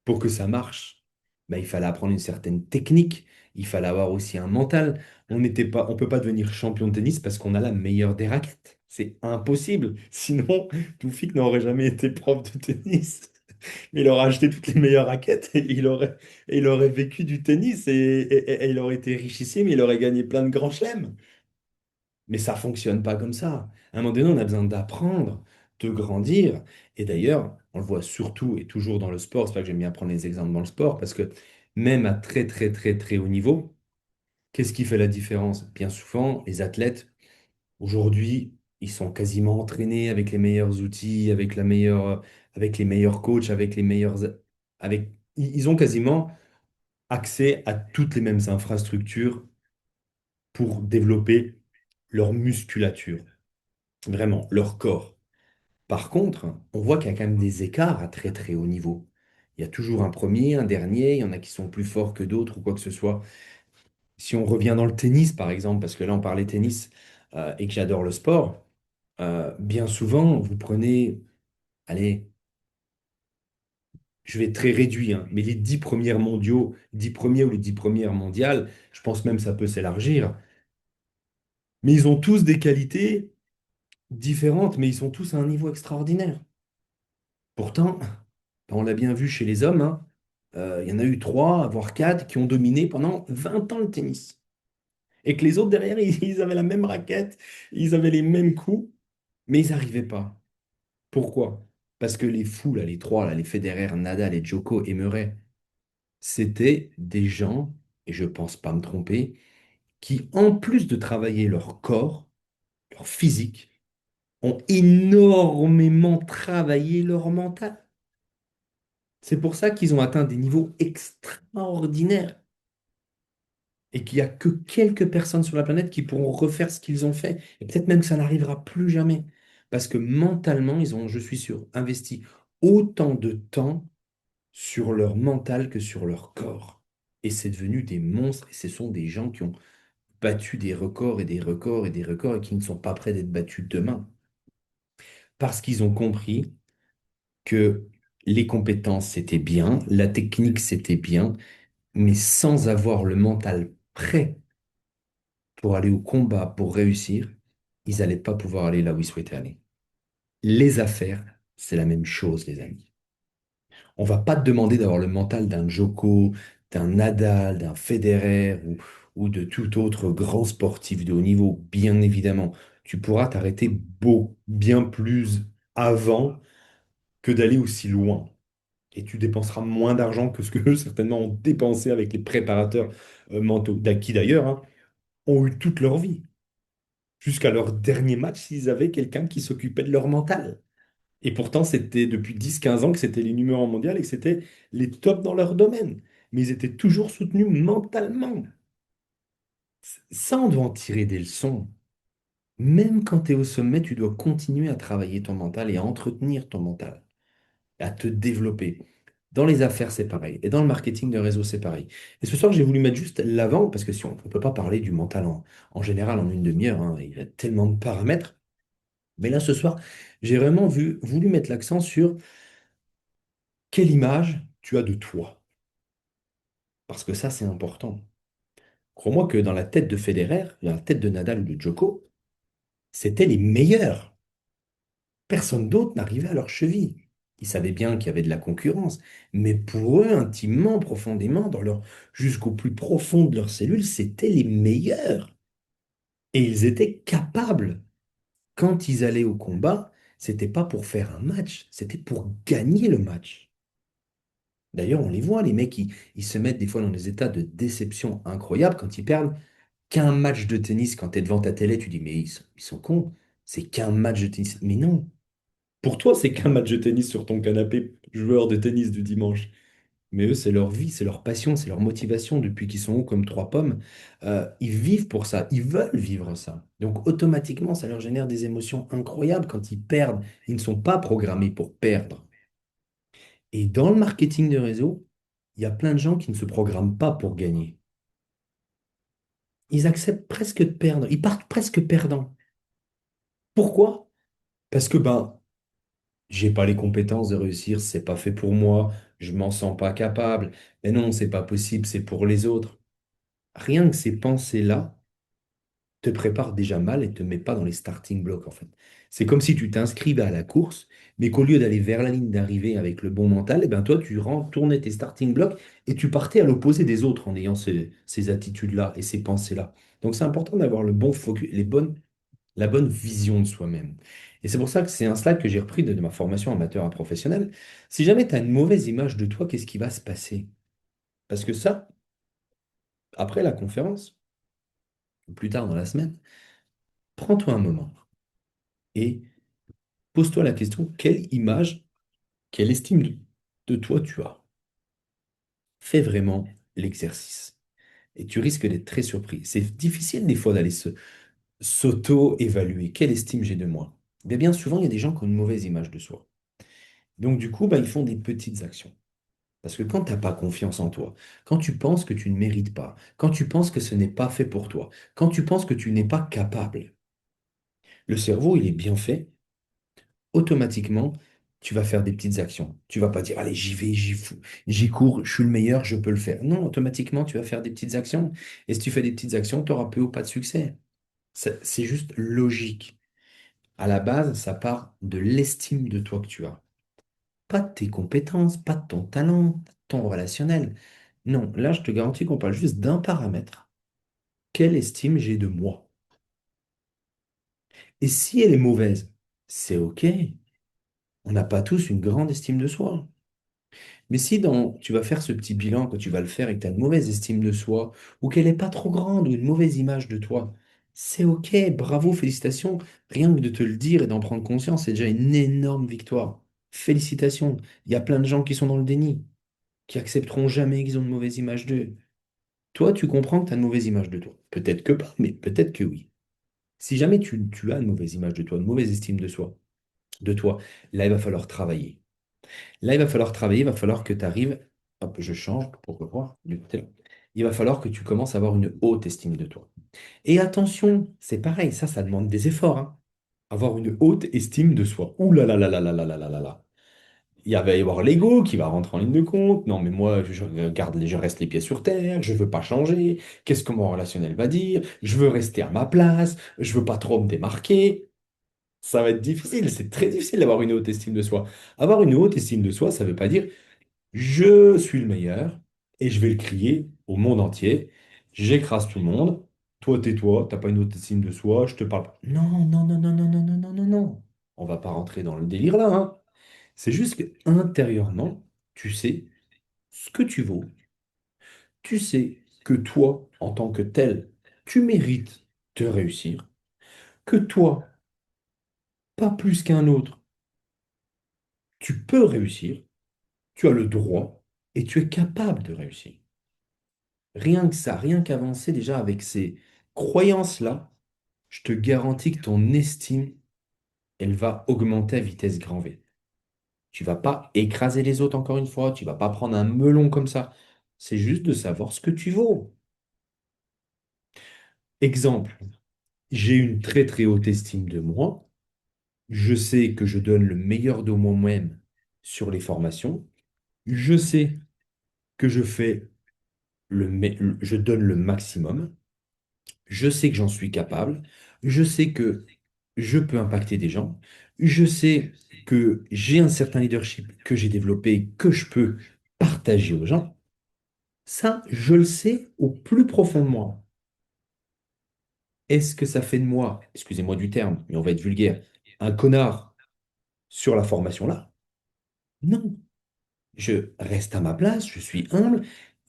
S1: pour que ça marche, bah, il fallait apprendre une certaine technique, il fallait avoir aussi un mental. On peut pas devenir champion de tennis parce qu'on a la meilleure des raquettes. C'est impossible. Sinon, Toufik n'aurait jamais été prof de tennis. Il aurait acheté toutes les meilleures raquettes et il aurait vécu du tennis et il aurait été richissime, il aurait gagné plein de grands chelems. Mais ça fonctionne pas comme ça. À un moment donné, on a besoin d'apprendre, de grandir. Et d'ailleurs, on le voit surtout et toujours dans le sport. C'est pas que j'aime bien prendre les exemples dans le sport, parce que même à très très très très haut niveau, qu'est-ce qui fait la différence? Bien souvent, les athlètes, aujourd'hui, ils sont quasiment entraînés avec les meilleurs outils, avec les meilleurs coachs, ils ont quasiment accès à toutes les mêmes infrastructures pour développer leur musculature, vraiment, leur corps. Par contre, on voit qu'il y a quand même des écarts à très très haut niveau. Il y a toujours un premier, un dernier, il y en a qui sont plus forts que d'autres ou quoi que ce soit. Si on revient dans le tennis, par exemple, parce que là on parlait tennis et que j'adore le sport, bien souvent vous prenez, allez, je vais être très réduit, hein, mais les 10 premiers mondiaux, 10 premiers ou les 10 premières mondiales, je pense même que ça peut s'élargir, mais ils ont tous des qualités différentes, mais ils sont tous à un niveau extraordinaire. Pourtant, on l'a bien vu chez les hommes, hein, il y en a eu trois, voire quatre, qui ont dominé pendant 20 ans le tennis. Et que les autres derrière, ils avaient la même raquette, ils avaient les mêmes coups, mais ils n'arrivaient pas. Pourquoi? Parce que les fous, là, les trois, là, les Federer, Nadal et Djoko et Murray, c'était des gens, et je pense pas me tromper, qui, en plus de travailler leur corps, leur physique, ont énormément travaillé leur mental. C'est pour ça qu'ils ont atteint des niveaux extraordinaires et qu'il n'y a que quelques personnes sur la planète qui pourront refaire ce qu'ils ont fait. Et peut-être même que ça n'arrivera plus jamais. Parce que mentalement, ils ont, je suis sûr, investi autant de temps sur leur mental que sur leur corps. Et c'est devenu des monstres et ce sont des gens qui ont battu des records et des records et des records et qui ne sont pas prêts d'être battus demain. Parce qu'ils ont compris que les compétences, c'était bien, la technique, c'était bien, mais sans avoir le mental prêt pour aller au combat, pour réussir, ils n'allaient pas pouvoir aller là où ils souhaitaient aller. Les affaires, c'est la même chose, les amis. On va pas te demander d'avoir le mental d'un Djoko, d'un Nadal, d'un Federer ou de tout autre grand sportif de haut niveau, bien évidemment. Tu pourras t'arrêter bien plus avant que d'aller aussi loin. Et tu dépenseras moins d'argent que ce que eux certainement ont dépensé avec les préparateurs mentaux, qui d'ailleurs hein, ont eu toute leur vie. Jusqu'à leur dernier match, s'ils avaient quelqu'un qui s'occupait de leur mental. Et pourtant, c'était depuis 10 15 ans que c'était les numéros mondiaux et que c'était les tops dans leur domaine. Mais ils étaient toujours soutenus mentalement. Ça, on doit en tirer des leçons. Même quand tu es au sommet, tu dois continuer à travailler ton mental et à entretenir ton mental, à te développer. Dans les affaires, c'est pareil. Et dans le marketing de réseau, c'est pareil. Et ce soir, j'ai voulu mettre juste l'avant, parce que si on ne peut pas parler du mental en général en une demi-heure, hein, il y a tellement de paramètres. Mais là, ce soir, j'ai vraiment voulu mettre l'accent sur quelle image tu as de toi. Parce que ça, c'est important. Crois-moi que dans la tête de Federer, dans la tête de Nadal ou de Djoko, c'était les meilleurs. Personne d'autre n'arrivait à leur cheville. Ils savaient bien qu'il y avait de la concurrence, mais pour eux, intimement, profondément, jusqu'au plus profond de leurs cellules, c'était les meilleurs. Et ils étaient capables. Quand ils allaient au combat, c'était pas pour faire un match, c'était pour gagner le match. D'ailleurs, on les voit, les mecs, ils se mettent des fois dans des états de déception incroyables quand ils perdent qu'un match de tennis. Quand tu es devant ta télé, tu dis, mais ils sont cons, c'est qu'un match de tennis. Mais non, pour toi, c'est qu'un match de tennis sur ton canapé, joueur de tennis du dimanche. Mais eux, c'est leur vie, c'est leur passion, c'est leur motivation depuis qu'ils sont hauts comme trois pommes. Ils vivent pour ça, ils veulent vivre ça. Donc automatiquement, ça leur génère des émotions incroyables quand ils perdent. Ils ne sont pas programmés pour perdre. Et dans le marketing de réseau, il y a plein de gens qui ne se programment pas pour gagner. Ils acceptent presque de perdre, ils partent presque perdants. Pourquoi? Parce que j'ai pas les compétences de réussir, c'est pas fait pour moi, je m'en sens pas capable. Mais non, c'est pas possible, c'est pour les autres. Rien que ces pensées-là te préparent déjà mal et te met pas dans les starting blocks en fait. C'est comme si tu t'inscrivais à la course, mais qu'au lieu d'aller vers la ligne d'arrivée avec le bon mental, eh ben toi tournais tes starting blocks et tu partais à l'opposé des autres en ayant ces attitudes-là et ces pensées-là. Donc c'est important d'avoir le bon focus, la bonne vision de soi-même. Et c'est pour ça que c'est un slide que j'ai repris de ma formation amateur à professionnel. Si jamais tu as une mauvaise image de toi, qu'est-ce qui va se passer? Parce que ça, après la conférence, ou plus tard dans la semaine, prends-toi un moment et pose-toi la question, quelle image, quelle estime de toi tu as? Fais vraiment l'exercice. Et tu risques d'être très surpris. C'est difficile des fois d'aller s'auto-évaluer. Quelle estime j'ai de moi? Mais bien souvent, il y a des gens qui ont une mauvaise image de soi. Donc du coup, ils font des petites actions. Parce que quand tu n'as pas confiance en toi, quand tu penses que tu ne mérites pas, quand tu penses que ce n'est pas fait pour toi, quand tu penses que tu n'es pas capable, le cerveau, il est bien fait. Automatiquement, tu vas faire des petites actions. Tu vas pas dire, allez, j'y vais, j'y cours, je suis le meilleur, je peux le faire. Non, automatiquement, tu vas faire des petites actions. Et si tu fais des petites actions, tu auras peu ou pas de succès. C'est juste logique. À la base, ça part de l'estime de toi que tu as. Pas de tes compétences, pas de ton talent, pas de ton relationnel. Non, là, je te garantis qu'on parle juste d'un paramètre. Quelle estime j'ai de moi? Et si elle est mauvaise, c'est OK. On n'a pas tous une grande estime de soi. Mais si tu vas faire ce petit bilan, quand tu vas le faire et que tu as une mauvaise estime de soi, ou qu'elle n'est pas trop grande, ou une mauvaise image de toi, c'est OK, bravo, félicitations. Rien que de te le dire et d'en prendre conscience, c'est déjà une énorme victoire. Félicitations. Il y a plein de gens qui sont dans le déni, qui accepteront jamais qu'ils ont une mauvaise image d'eux. Toi, tu comprends que tu as une mauvaise image de toi. Peut-être que pas, mais peut-être que oui. Si jamais tu as une mauvaise image de toi, une mauvaise estime de toi, là, il va falloir travailler. Là, il va falloir travailler, il va falloir que tu arrives, hop, je change pour voir du côté là. Il va falloir que tu commences à avoir une haute estime de toi. Et attention, c'est pareil, ça demande des efforts, hein. Avoir une haute estime de soi. Ouh là là là là là là là là là là. Va y avoir l'ego qui va rentrer en ligne de compte. Non, mais moi, je reste les pieds sur terre, je veux pas changer. Qu'est-ce que mon relationnel va dire? Je veux rester à ma place, je veux pas trop me démarquer. Ça va être difficile, c'est très difficile d'avoir une haute estime de soi. Avoir une haute estime de soi, ça veut pas dire je suis le meilleur et je vais le crier au monde entier. J'écrase tout le monde. Toi, tais-toi, t'as pas une haute estime de soi, je te parle pas. Non, non, non, non, non, non, non, non, non, non. On va pas rentrer dans le délire là, hein. C'est juste que intérieurement, tu sais ce que tu vaux. Tu sais que toi, en tant que tel, tu mérites de réussir. Que toi, pas plus qu'un autre, tu peux réussir. Tu as le droit et tu es capable de réussir. Rien que ça, rien qu'avancer déjà avec ces croyances-là, je te garantis que ton estime, elle va augmenter à vitesse grand V. Tu vas pas écraser les autres encore une fois, tu vas pas prendre un melon comme ça. C'est juste de savoir ce que tu vaux. Exemple, j'ai une très très haute estime de moi. Je sais que je donne le meilleur de moi-même sur les formations. Je sais que je fais je donne le maximum. Je sais que j'en suis capable. Je sais que je peux impacter des gens. Je sais que j'ai un certain leadership que j'ai développé, que je peux partager aux gens. Ça, je le sais au plus profond de moi. Est-ce que ça fait de moi, excusez-moi du terme, mais on va être vulgaire, un connard sur la formation là? Non. Je reste à ma place, je suis humble,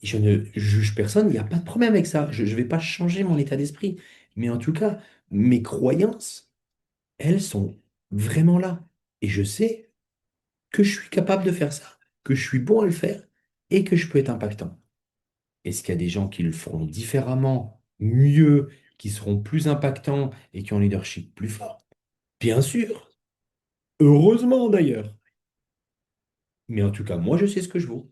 S1: je ne juge personne, il n'y a pas de problème avec ça. Je ne vais pas changer mon état d'esprit. Mais en tout cas, mes croyances, elles sont vraiment là. Et je sais que je suis capable de faire ça, que je suis bon à le faire et que je peux être impactant. Est-ce qu'il y a des gens qui le feront différemment, mieux, qui seront plus impactants et qui ont un leadership plus fort? Bien sûr. Heureusement d'ailleurs. Mais en tout cas, moi, je sais ce que je vaux.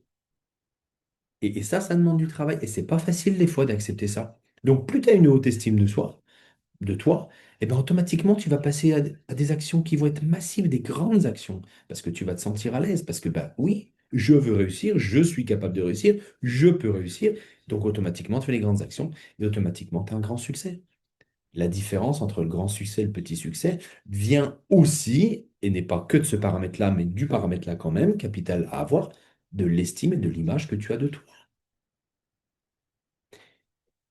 S1: Et ça demande du travail. Et c'est pas facile des fois d'accepter ça. Donc, plus tu as une haute estime de toi, et ben automatiquement, tu vas passer à des actions qui vont être massives, des grandes actions. Parce que tu vas te sentir à l'aise. Parce que, bah oui, je veux réussir, je suis capable de réussir, je peux réussir. Donc, automatiquement, tu fais les grandes actions et automatiquement, tu as un grand succès. La différence entre le grand succès et le petit succès vient aussi, et n'est pas que de ce paramètre-là, mais du paramètre-là quand même, capital à avoir, de l'estime et de l'image que tu as de toi.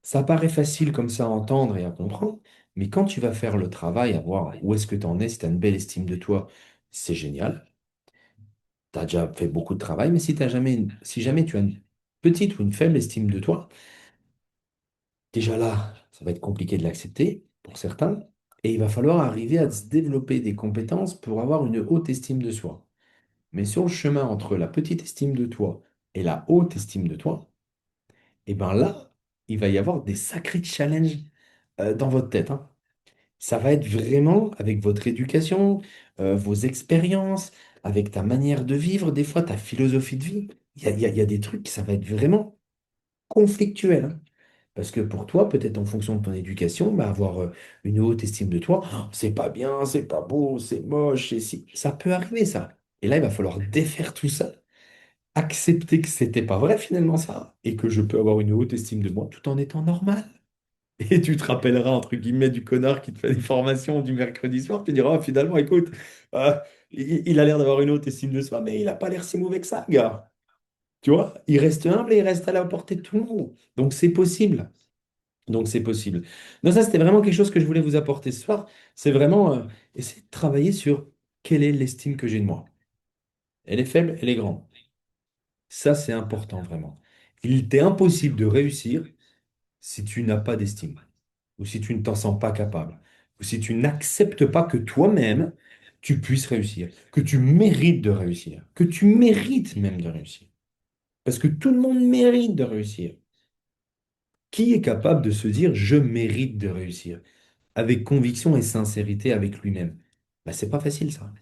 S1: Ça paraît facile comme ça à entendre et à comprendre, mais quand tu vas faire le travail, à voir où est-ce que tu en es, si tu as une belle estime de toi, c'est génial. Tu as déjà fait beaucoup de travail, mais si jamais tu as une petite ou une faible estime de toi, déjà là, ça va être compliqué de l'accepter pour certains, et il va falloir arriver à se développer des compétences pour avoir une haute estime de soi. Mais sur le chemin entre la petite estime de toi et la haute estime de toi, et ben là, il va y avoir des sacrés challenges dans votre tête, hein. Ça va être vraiment avec votre éducation, vos expériences, avec ta manière de vivre, des fois ta philosophie de vie. Il y a des trucs, ça va être vraiment conflictuel, hein. Parce que pour toi, peut-être en fonction de ton éducation, bah, avoir une haute estime de toi, oh, c'est pas bien, c'est pas beau, c'est moche, c'est si. Ça peut arriver, ça. Et là, il va falloir défaire tout ça, accepter que c'était pas vrai finalement ça, et que je peux avoir une haute estime de moi tout en étant normal. Et tu te rappelleras, entre guillemets, du connard qui te fait des formations du mercredi soir. Tu diras, oh, finalement, écoute, euh, il a l'air d'avoir une haute estime de soi, mais il n'a pas l'air si mauvais que ça, gars. Tu vois, il reste humble et il reste à la portée de tout le monde. Donc, c'est possible. Donc, c'est possible. Donc, ça, c'était vraiment quelque chose que je voulais vous apporter ce soir. C'est vraiment essayer de travailler sur quelle est l'estime que j'ai de moi. Elle est faible, elle est grande. Ça, c'est important, vraiment. Il t'est impossible de réussir si tu n'as pas d'estime, ou si tu ne t'en sens pas capable, ou si tu n'acceptes pas que toi-même, tu puisses réussir, que tu mérites de réussir, que tu mérites même de réussir. Parce que tout le monde mérite de réussir. Qui est capable de se dire je mérite de réussir avec conviction et sincérité avec lui-même? Bah, c'est pas facile ça.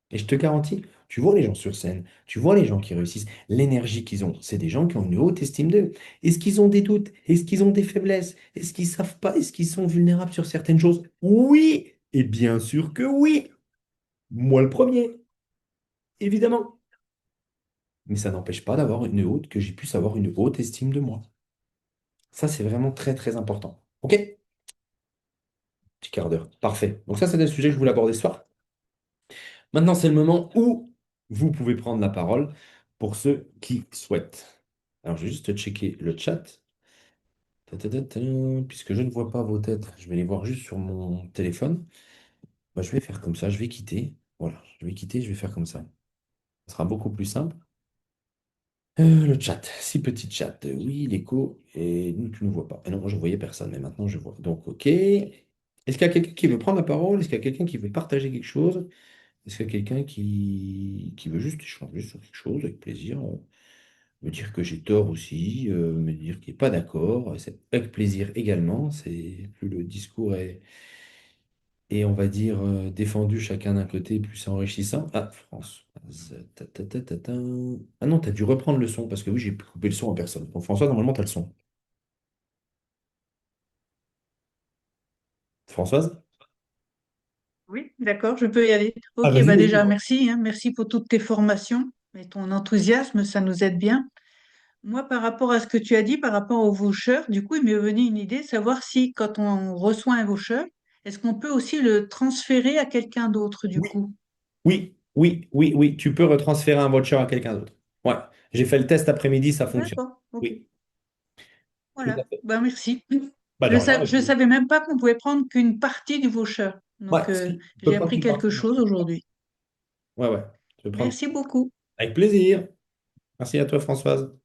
S1: Et je te garantis, tu vois les gens sur scène, tu vois les gens qui réussissent, l'énergie qu'ils ont, c'est des gens qui ont une haute estime d'eux. Est-ce qu'ils ont des doutes? Est-ce qu'ils ont des faiblesses? Est-ce qu'ils savent pas? Est-ce qu'ils sont vulnérables sur certaines choses? Oui! Et bien sûr que oui! Moi le premier, évidemment. Mais ça n'empêche pas d'avoir une haute, que j'ai puisse avoir une haute estime de moi. Ça, c'est vraiment très, très important. OK? Petit quart d'heure. Parfait. Donc ça, c'était le sujet que je voulais aborder ce soir. Maintenant, c'est le moment où vous pouvez prendre la parole pour ceux qui souhaitent. Alors, je vais juste checker le chat. Ta. Puisque je ne vois pas vos têtes, je vais les voir juste sur mon téléphone. Bah, je vais faire comme ça, je vais quitter. Voilà, je vais quitter, je vais faire comme ça. Ce sera beaucoup plus simple. Le chat, si petit chat. Oui, l'écho, et nous, tu ne vois pas. Et non, moi, je ne voyais personne, mais maintenant, je vois. Donc, OK. Est-ce qu'il y a quelqu'un qui veut prendre la parole? Est-ce qu'il y a quelqu'un qui veut partager quelque chose? Est-ce qu'il y a quelqu'un qui veut juste échanger sur quelque chose avec plaisir? Me dire que j'ai tort aussi, me dire qu'il n'est pas d'accord, c'est avec plaisir également. C'est plus le discours est, on va dire, défendu chacun d'un côté, plus c'est enrichissant. Ah, Françoise. Ta. Ah non, tu as dû reprendre le son parce que oui, j'ai coupé le son en personne. Donc François, normalement, tu as le son. Françoise?
S2: Oui, d'accord, je peux y aller.
S1: Ah,
S2: Ok,
S1: vas-y,
S2: bah
S1: vas-y,
S2: déjà,
S1: dis-moi.
S2: merci, hein, merci pour toutes tes formations et ton enthousiasme, ça nous aide bien. Moi, par rapport à ce que tu as dit, par rapport au voucher, du coup, il m'est venu une idée, savoir si quand on reçoit un voucher, est-ce qu'on peut aussi le transférer à quelqu'un d'autre, du
S1: Oui,
S2: coup?
S1: oui, oui, oui, oui. Tu peux retransférer un voucher à quelqu'un d'autre. Ouais. J'ai fait le test après-midi, ça fonctionne.
S2: D'accord, ok.
S1: Oui, tout à
S2: Voilà.
S1: fait.
S2: Ben, merci.
S1: Bah de rien.
S2: Je savais même pas qu'on pouvait prendre qu'une partie du voucher.
S1: Ouais,
S2: Donc,
S1: si, tu peux
S2: j'ai
S1: prendre
S2: appris
S1: qu'une
S2: quelque
S1: partie.
S2: chose aujourd'hui.
S1: Ouais, ouais. Tu peux prendre.
S2: Merci beaucoup.
S1: Avec plaisir. Merci à toi, Françoise.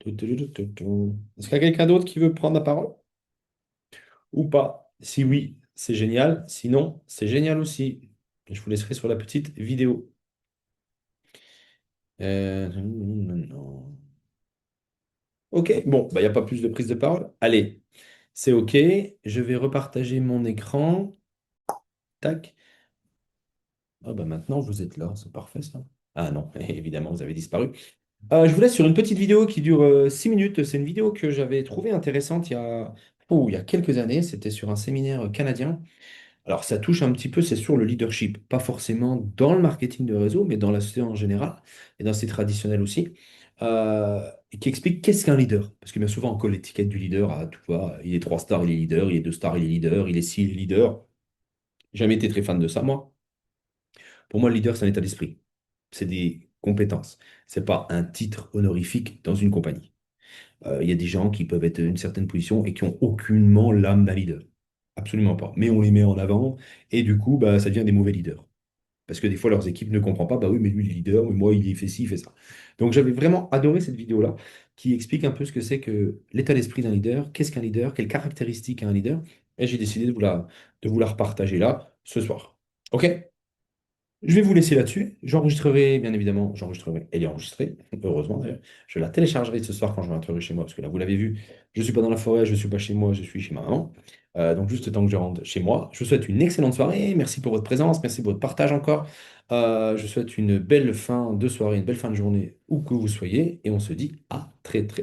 S1: Est-ce qu'il y a quelqu'un d'autre qui veut prendre la parole ou pas? Si oui, c'est génial. Sinon, c'est génial aussi. Je vous laisserai sur la petite vidéo. Non. Ok, bon, bah, il n'y a pas plus de prise de parole. Allez, c'est ok. Je vais repartager mon écran. Tac. Ah bah maintenant, vous êtes là. C'est parfait, ça. Ah non, évidemment, vous avez disparu. Je vous laisse sur une petite vidéo qui dure 6 minutes. C'est une vidéo que j'avais trouvée intéressante il y a quelques années. C'était sur un séminaire canadien. Alors, ça touche un petit peu, c'est sur le leadership. Pas forcément dans le marketing de réseau, mais dans la société en général et dans ces traditionnels aussi. Et qui explique qu'est-ce qu'un leader. Parce que bien souvent, on colle l'étiquette du leader à, tu vois, il est 3 stars, il est leader, il est 2 stars, il est leader, il est 6, il est leader. J'ai jamais été très fan de ça, moi. Pour moi, le leader, c'est un état d'esprit. C'est des compétences. C'est pas un titre honorifique dans une compagnie. Il y a des gens qui peuvent être à une certaine position et qui ont aucunement l'âme d'un leader. Absolument pas. Mais on les met en avant et du coup, bah, ça devient des mauvais leaders. Parce que des fois, leurs équipes ne comprennent pas, bah oui, mais lui, il est leader, mais moi, il fait ci, il fait ça. Donc, j'avais vraiment adoré cette vidéo-là qui explique un peu ce que c'est que l'état d'esprit d'un leader, qu'est-ce qu'un leader, quelles caractéristiques a un leader. Et j'ai décidé de vous la repartager là, ce soir. OK? Je vais vous laisser là-dessus. J'enregistrerai, bien évidemment, j'enregistrerai. Elle est enregistrée, heureusement d'ailleurs. Je la téléchargerai ce soir quand je rentrerai chez moi, parce que là, vous l'avez vu, je ne suis pas dans la forêt, je ne suis pas chez moi, je suis chez ma maman. Donc, juste le temps que je rentre chez moi. Je vous souhaite une excellente soirée. Merci pour votre présence, merci pour votre partage encore. Je vous souhaite une belle fin de soirée, une belle fin de journée, où que vous soyez. Et on se dit à très, très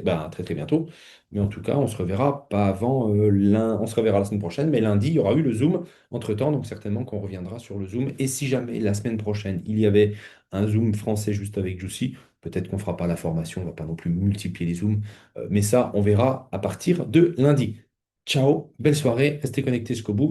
S1: bientôt. Mais en tout cas, on se reverra pas avant on se reverra la semaine prochaine. Mais lundi, il y aura eu le Zoom entre-temps, donc certainement qu'on reviendra sur le Zoom. Et si jamais la semaine prochaine, il y avait un Zoom français juste avec Juicy, peut-être qu'on ne fera pas la formation, on ne va pas non plus multiplier les Zooms, mais ça, on verra à partir de lundi. Ciao, belle soirée, restez connectés jusqu'au bout.